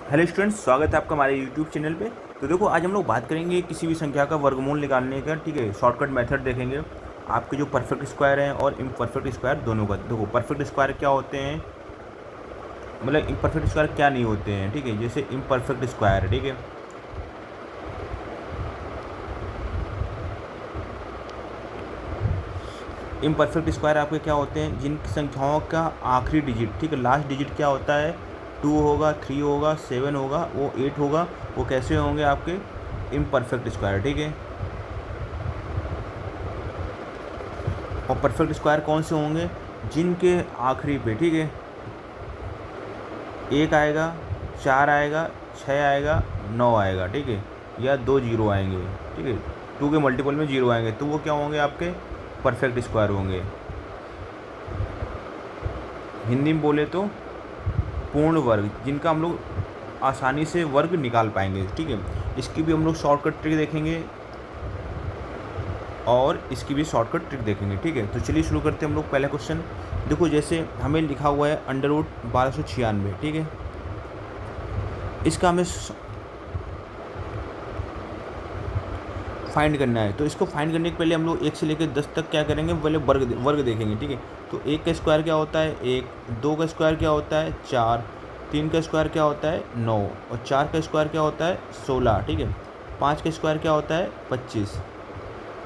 Hello students, स्वागत है आपका हमारे यूट्यूब चैनल पे। तो देखो, आज हम लोग बात करेंगे किसी भी संख्या का वर्गमूल निकालने का। ठीक है, शॉर्टकट मेथड देखेंगे आपके जो परफेक्ट स्क्वायर हैं और इम्परफेक्ट स्क्वायर दोनों का। देखो, परफेक्ट स्क्वायर क्या होते हैं, मतलब इम्परफेक्ट स्क्वायर क्या नहीं होते हैं। ठीक है, जैसे इम्परफेक्ट स्क्वायर, ठीक है, इम्परफेक्ट स्क्वायर आपके क्या होते हैं, जिन संख्याओं का आखिरी डिजिट, ठीक है, लास्ट डिजिट क्या होता है, 2 होगा, 3 होगा, 7 होगा, वो 8 होगा, वो कैसे होंगे आपके इम्परफेक्ट स्क्वायर। ठीक है, और परफेक्ट स्क्वायर कौन से होंगे, जिनके आखिरी पे, ठीक है, 1 आएगा, 4 आएगा, 6 आएगा, 9 आएगा, ठीक है, या 2 जीरो आएंगे। ठीक है, 2 के मल्टीपल में जीरो आएंगे, तो वो क्या होंगे, आपके परफेक्ट स्क्वायर होंगे। हिंदी में बोले तो पूर्ण वर्ग, जिनका हम लोग आसानी से वर्ग निकाल पाएंगे। ठीक है, इसकी भी हम लोग शॉर्टकट ट्रिक देखेंगे और इसकी भी शॉर्टकट ट्रिक देखेंगे। ठीक है, तो चलिए शुरू करते हैं हम लोग। पहला क्वेश्चन देखो, जैसे हमें लिखा हुआ है अंडर रूट 1296। ठीक है, इसका हमें फाइंड करना है। तो इसको फाइंड करने के पहले हम लोग 1 से लेकर 10 तक क्या करेंगे, पहले वर्ग देखेंगे। ठीक है, तो 1 का स्क्वायर क्या होता है 1, 2 का स्क्वायर क्या होता है 4, 3 का स्क्वायर क्या होता है 9, और 4 का स्क्वायर क्या होता है 16। ठीक है, 5 का स्क्वायर क्या होता है 25,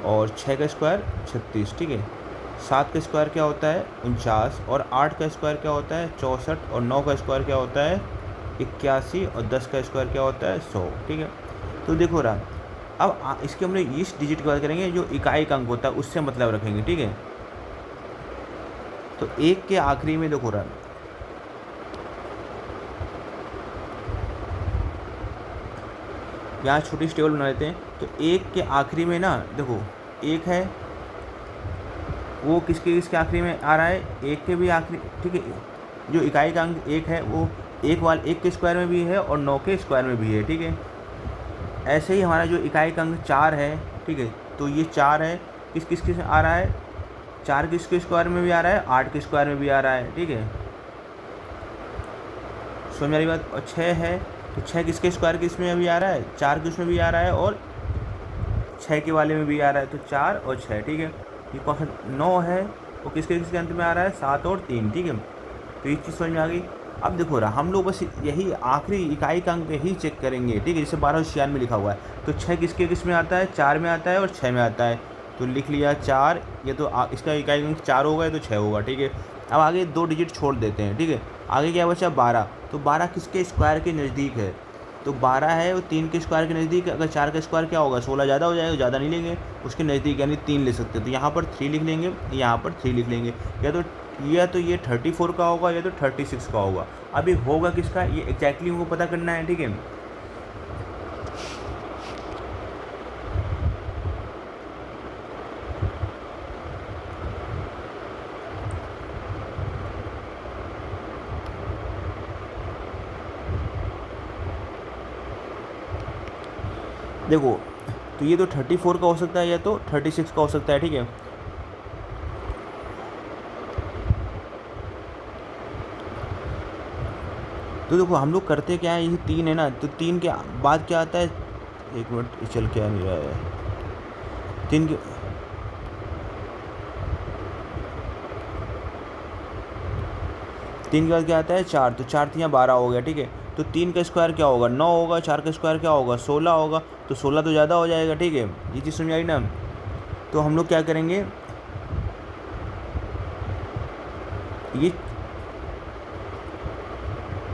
और 6 का स्क्वायर 36। ठीक है, 7 का स्क्वायर क्या होता है 49, और 8 का स्क्वायर क्या होता है 64, और 9 का स्क्वायर क्या होता है 81, और 10 का स्क्वायर क्या होता है 100। ठीक है, तो देखो रहा, अब इसके हम लोग इस डिजिट की बात करेंगे जो इकाई का अंक होता है, उससे मतलब रखेंगे। ठीक है, तो 1 के आखिरी में देखो रहा, यहाँ छोटी सी टेबल बना लेते हैं। तो 1 के आखिरी में ना देखो, 1 है, वो किसके किसके आखिरी में आ रहा है, 1 के भी आखिरी। ठीक है, जो इकाई का अंक 1 है वो 1 के स्क्वायर में भी है और 9 के स्क्वायर में भी है। ठीक है, ऐसे ही हमारा जो इकाई का अंक 4 है, ठीक है, तो ये 4 है, किस किस किस आ रहा है, 4 किसके स्क्वायर में भी आ रहा है, 8 के स्क्वायर में भी आ रहा है। ठीक है, समझ मेरी बात। और 6 है, तो 6 किसके स्क्वायर के इसमें भी आ रहा है, 4 के उसमें भी आ रहा है, और 6 के वाले में भी आ रहा है, तो 4 और 6। ठीक है, ये कौन सा 9 है, वो किसके किसके अंत में आ रहा है 7 और 3। ठीक है, तो ये चीज़ समझ में आ गई। अब देखो रहा, हम लोग बस यही आखिरी इकाई का अंक ही चेक करेंगे। ठीक है, जैसे 1296 लिखा हुआ है, तो 6 किसके किस में आता है, 4 में आता है और 6 में आता है, तो लिख लिया 4। ये तो इसका इकाई अंक 4 होगा, तो 6 होगा। ठीक है, अब आगे 2 डिजिट छोड़ देते हैं। ठीक है, आगे क्या बचा 12, तो 12 किसके स्क्वायर के नज़दीक है, तो 12 है वो 3 के स्क्वायर के नज़दीक है। अगर 4 का स्क्वायर क्या होगा 16 ज़्यादा हो जाएगा, ज़्यादा नहीं लेंगे, उसके नज़दीक यानी 3 ले सकते हैं। तो यहाँ पर 3 लिख लेंगे, यहाँ पर 3 लिख लेंगे। या तो ये 34 का होगा या तो 36 का होगा। अभी होगा किसका, ये एग्जैक्टली हमको पता करना है। ठीक है, देखो, तो ये तो 34 का हो सकता है या तो 36 का हो सकता है। ठीक है, तो देखो हम लोग करते क्या है, ये 3 है ना, तो 3 के बाद क्या आता है, एक मिनट, ये चल क्या नहीं रहा है, 3 के 3 के बाद क्या आता है 4, तो 4 3 12 हो गया। ठीक है, तो 3 का स्क्वायर क्या होगा 9 होगा, 4 का स्क्वायर क्या होगा 16 होगा, तो 16 तो ज़्यादा हो जाएगा। ठीक है, ये चीज़ समझ आई ना। तो हम लोग क्या करेंगे, ये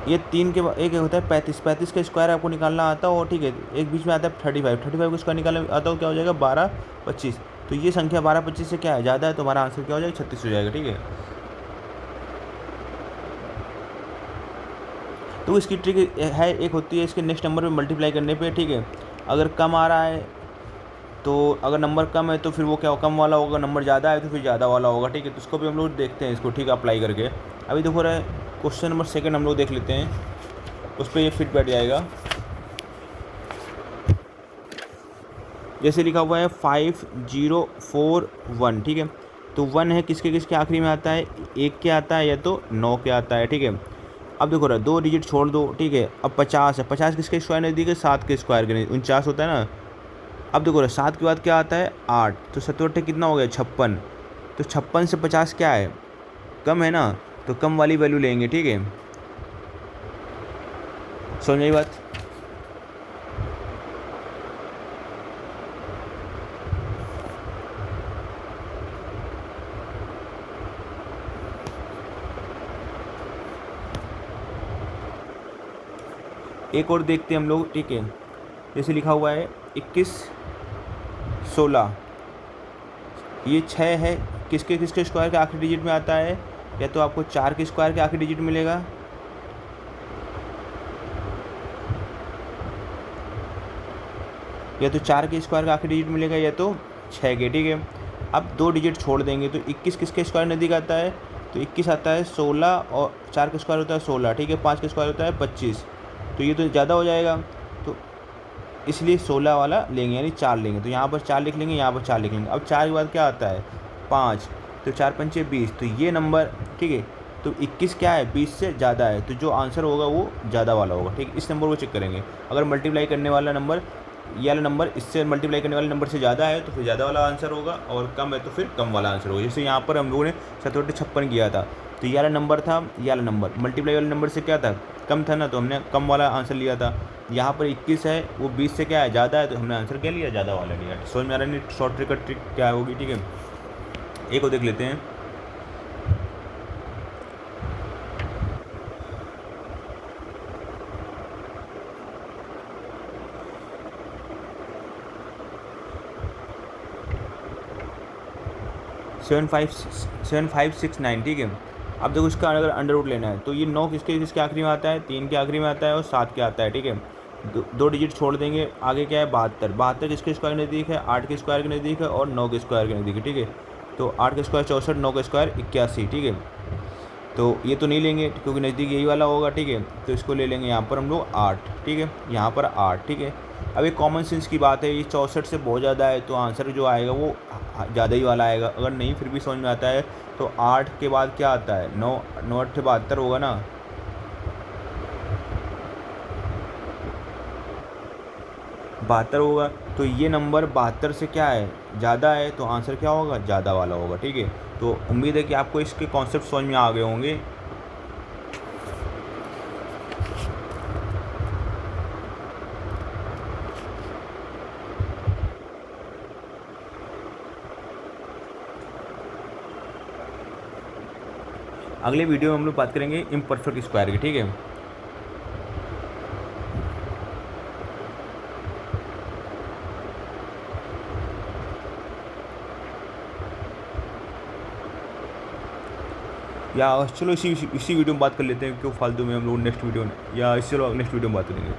ये 3 के बाद एक होता है 35, 35 का स्क्वायर आपको निकालना आता हो। ठीक है, एक बीच में आता है 35, 35 का स्क्वायर निकालना आता हो, क्या हो जाएगा 12 25। तो ये संख्या 12 25 से क्या है ज़्यादा है, तो हमारा आंसर क्या हो जाएगा 36 हो जाएगा। ठीक है, तो इसकी ट्रिक है, एक होती है इसके नेक्स्ट नंबर पे मल्टीप्लाई करने पे। ठीक है, अगर कम आ रहा है, तो अगर नंबर कम है तो फिर वो क्या कम वाला होगा, नंबर ज़्यादा है तो फिर ज़्यादा वाला होगा। ठीक है, तो इसको भी हम लोग देखते हैं, इसको ठीक अप्लाई करके। अभी देखो रहे, क्वेश्चन नंबर 2 हम लोग देख लेते हैं, उस पर ये फिट बैठ जाएगा। जैसे लिखा हुआ है 5041। ठीक है, तो 1 है किसके किसके आखिरी में आता है, 1 के आता है या तो 9 के आता है। ठीक है, अब देखो रहा 2 डिजिट छोड़ दो, ठीक है। अब 50 है, 50 किसके स्क्वायर नज़दीक है, 7 के स्क्वायर के नज़दीक, 49 होता है ना। अब देखो रहा 7 के बाद क्या आता है 8, तो 7 कितना हो गया 56। तो 56 से 50 क्या है, कम है ना, तो कम वाली वैल्यू लेंगे, ठीक है। समझ आई बात। एक और देखते हैं हम लोग, ठीक है। जैसे लिखा हुआ है 21 16, ये 6 है, किसके किसके स्क्वायर के आखिरी डिजिट में आता है, या तो आपको 4 के स्क्वायर के आखिरी डिजिट मिलेगा, या तो 4 के स्क्वायर का आखिरी डिजिट मिलेगा, या तो 6 के, ठीक है। अब 2 डिजिट छोड़ देंगे तो 21 किसके स्क्वायर नज़दीक आता है, तो 21 आता है 16, और 4 का स्क्वायर होता है 16, ठीक है। 5 का स्क्वायर होता है 25, तो ये तो ज़्यादा हो जाएगा, तो इसलिए 16 वाला लेंगे, यानी 4 लेंगे। तो यहाँ पर 4 लिख लेंगे, यहाँ पर 4 लिख लेंगे। अब 4 के बाद क्या आता है 5, तो 4 पंचे 20, तो ये नंबर, ठीक है। तो 21 क्या है 20 से ज़्यादा है, तो जो आंसर होगा वो ज़्यादा वाला होगा, ठीक है। इस नंबर को चेक करेंगे, अगर मल्टीप्लाई करने वाला नंबर, ये वाला नंबर इससे मल्टीप्लाई करने वाले नंबर से ज़्यादा है तो फिर ज़्यादा वाला आंसर होगा, और कम है तो फिर कम वाला आंसर होगा। जैसे यहाँ पर हम लोगों ने 57 किया था, तो ये वाला नंबर था, ये वाला नंबर मल्टीप्लाई वाले नंबर से क्या था, कम था ना, तो हमने कम वाला आंसर लिया था। यहाँ पर 21 है, वो 20 से क्या है ज़्यादा है, तो हमने आंसर क्या लिया, ज़्यादा वाला लिया। समझ में आ रहा है शॉर्ट ट्रिक का ट्रिक क्या होगी, ठीक है। एक को देख लेते हैं। सेवन फाइव सिक्स नाइन, ठीक है। अब देखो इसका अगर अंडर रूट लेना है, तो ये 9 किसके किसके आखिरी में आता है, 3 के आखिरी में आता है, और 7 के आता है, ठीक है। 2 डिजिट छोड़ देंगे, आगे क्या है 72, 72 किसके स्क्वायर के नज़दीक है, 8 के स्क्वायर के नज़दीक है, और 9 के स्क्वायर के नज़दीक है, ठीक है। तो 8 के स्क्वायर 64, 9 के स्क्वायर 81, ठीक है। तो ये तो नहीं लेंगे क्योंकि नज़दीक यही वाला होगा, ठीक है। तो इसको ले लेंगे यहाँ पर हम लोग 8, ठीक है, यहाँ पर 8, ठीक है। अब एक कॉमन सेंस की बात है, ये 64 से बहुत ज़्यादा है, तो आंसर जो आएगा वो ज़्यादा ही वाला आएगा। अगर नहीं फिर भी समझ में आता है, तो 8 के बाद क्या आता है, 9, 9 8 72 होगा ना, 72 होगा। तो ये नंबर 72 से क्या है, ज़्यादा है, तो आंसर क्या होगा, ज़्यादा वाला होगा, ठीक है। तो उम्मीद है कि आपको इसके कॉन्सेप्ट समझ में आ गए होंगे। अगले वीडियो में हम लोग बात करेंगे इम्परफेक्ट स्क्वायर की, ठीक है। या चलो इसी इसी वीडियो में बात कर लेते हैं, क्यों फालतू में हम लोग नेक्स्ट वीडियो, या चलो नेक्स्ट वीडियो में बात करेंगे।